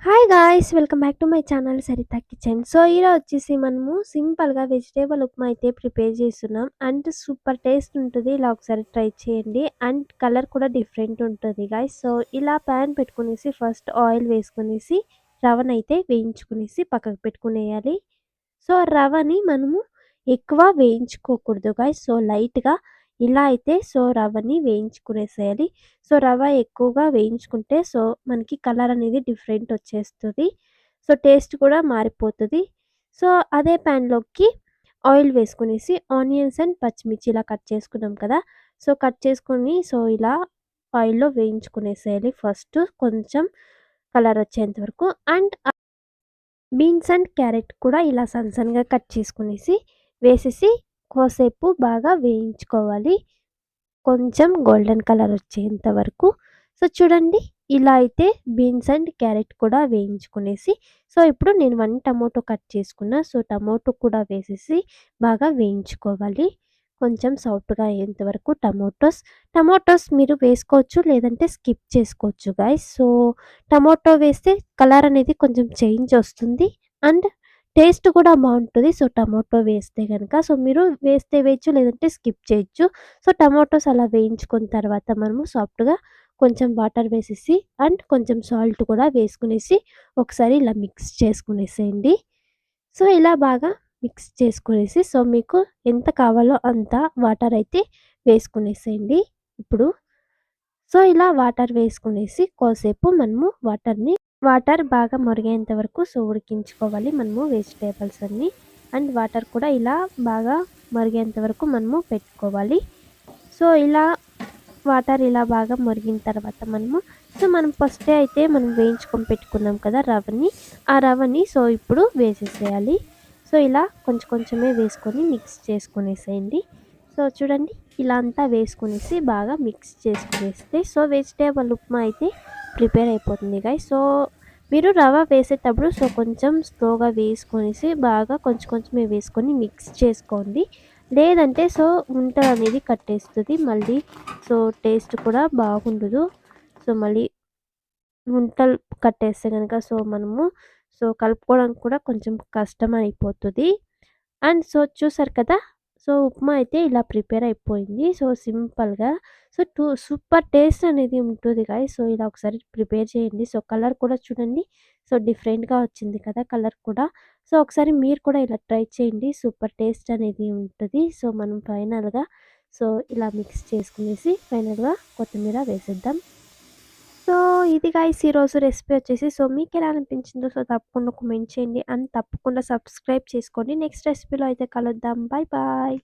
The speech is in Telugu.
Hi guys! Welcome back to my channel Saritha kitchen. So, ఈరోజు వచ్చేసి మనము సింపుల్‌గా వెజిటబుల్ ఉప్మా అయితే ప్రిపేర్ చేస్తున్నాం. అండ్ సూపర్ టేస్ట్ ఉంటది. ఇలా ఒకసారి ట్రై చేయండి. అండ్ కలర్ కూడా డిఫరెంట్ ఉంటది గాయ్స్. సో, ఇలా పాన్ పెట్టుకునేసి ఫస్ట్ ఆయిల్ వేసుకునేసి రవ్వనైతే వేయించుకునేసి పక్కకు పెట్టుకునేయాలి. సో, రవ్వని మనము ఎక్కువ వేయించుకోకూడదు గాయ్స్. సో, లైట్‌గా ఇలా అయితే రవ్వని వేయించుకునేసేయాలి. సో, రవ్వ ఎక్కువగా వేయించుకుంటే మనకి కలర్ అనేది డిఫరెంట్ వచ్చేస్తది. సో, టేస్ట్ కూడా మారిపోతది. సో, అదే ప్యాన్‌లోకి ఆయిల్ వేసుకునేసి ఆనియన్స్ అండ్ పచ్చిమిర్చి ఇలా కట్ చేసుకున్నాం కదా! సో, కట్ చేసుకొని ఇలా ఆయిల్‌లో వేయించుకునేసేయాలి ఫస్ట్ కొంచెం కలర్ వచ్చేంత వరకు. అండ్ బీన్స్ అండ్ క్యారెట్ కూడా ఇలా సన్నగా కట్ చేసుకునేసి వేసేసి కోసేపు బాగా వేయించుకోవాలి. కొంచెం గోల్డెన్ కలర్ వచ్చేంత వరకు. సో, చూడండి ఇలా అయితే బీన్స్ అండ్ క్యారెట్ కూడా వేయించుకునేసి ఇప్పుడు నేను 1 టమోటో కట్ చేసుకున్నా. సో, టమోటో కూడా వేసేసి బాగా వేయించుకోవాలి. కొంచెం సాఫ్ట్‌గా అయ్యేంత వరకు టమోటోస్ మీరు వేసుకోవచ్చు లేదంటే స్కిప్ చేసుకోవచ్చు గైస్. సో, టమోటో వేస్తే కలర్ అనేది కొంచెం చేంజ్ వస్తుంది. అండ్ టేస్ట్ కూడా బావుంటది. సో, టమోటో వేస్తే గనక మీరు వేస్తే వేయొచ్చు లేదంటే స్కిప్ చేయొచ్చు. సో, టమోటోస్ అలా వేయించుకున్న తర్వాత మనము సాఫ్ట్‌గా కొంచెం వాటర్ వేసేసి అండ్ కొంచెం సాల్ట్ కూడా వేసుకునేసి ఒకసారి ఇలా మిక్స్ చేసుకునేసేయండి. సో, ఇలా బాగా మిక్స్ చేసుకునేసి మీకు ఎంత కావాలో అంత వాటర్ అయితే వేసుకునేసేయండి ఇప్పుడు. సో, ఇలా వాటర్ వేసుకునేసి కోసేపు మనము వాటర్ బాగా మరిగేంత వరకు ఉడికించుకోవాలి మనము వెజిటేబుల్స్ అన్నీ. అండ్ వాటర్ కూడా ఇలా బాగా మరిగేంత వరకు మనము పెట్టుకోవాలి. సో, ఇలా వాటర్ ఇలా బాగా మరిగిన తర్వాత మనం ఫస్టే అయితే మనం వేయించుకొని పెట్టుకున్నాం కదా రవ్వని. ఆ రవ్వని ఇప్పుడు వేసేసేయాలి. సో, ఇలా కొంచెం కొంచెమే వేసుకొని మిక్స్ చేసుకునేసేయండి. సో, చూడండి ఇలా అంతా వేసుకునేసి బాగా మిక్స్ చేసుకునేస్తే వెజిటేబుల్ ఉప్మా అయితే ప్రిపేర్ అయిపోతుంది గైస్. సో, మీరు రవ్వ వేసేటప్పుడు కొంచెం స్లోగా వేసుకొనేసి బాగా కొంచెం కొంచెమే వేసుకొని మిక్స్ చేసుకోండి. లేదంటే ఉంటలనేది కట్టేస్తది మళ్ళీ. టేస్ట్ కూడా బాగుండదు. మళ్ళీ ఉంటలు కట్టేస్తే గనక మనము కలుపుకోవడానికి కూడా కొంచెం కష్టమైపోతది. అండ్ చూసారు కదా! ఉప్మా అయితే ఇలా ప్రిపేర్ అయిపోయింది. సింపుల్‌గా సూపర్ టేస్ట్ అనేది ఉంటుంది గాయ్స్. ఇలా ఒకసారి ప్రిపేర్ చేయండి. కలర్ కూడా చూడండి. డిఫరెంట్‌గా వచ్చింది కదా! కలర్ కూడా. ఒకసారి మీరు కూడా ఇలా ట్రై చేయండి. సూపర్ టేస్ట్ అనేది ఉంటది. మనం ఫైనల్‌గా ఇలా మిక్స్ చేసుకునేసి ఫైనల్‌గా కొత్తిమీర వేసేద్దాం. సో, ఇది గైస్ ఈరోజు రెసిపీ వచ్చేసి మీకెలా అనిపించిందో తప్పకుండా కామెంట్ చేయండి. అండ్ తప్పకుండా సబ్స్క్రైబ్ చేసుకోండి. నెక్స్ట్ రెసిపీలో అయితే కలుద్దాం. Bye bye.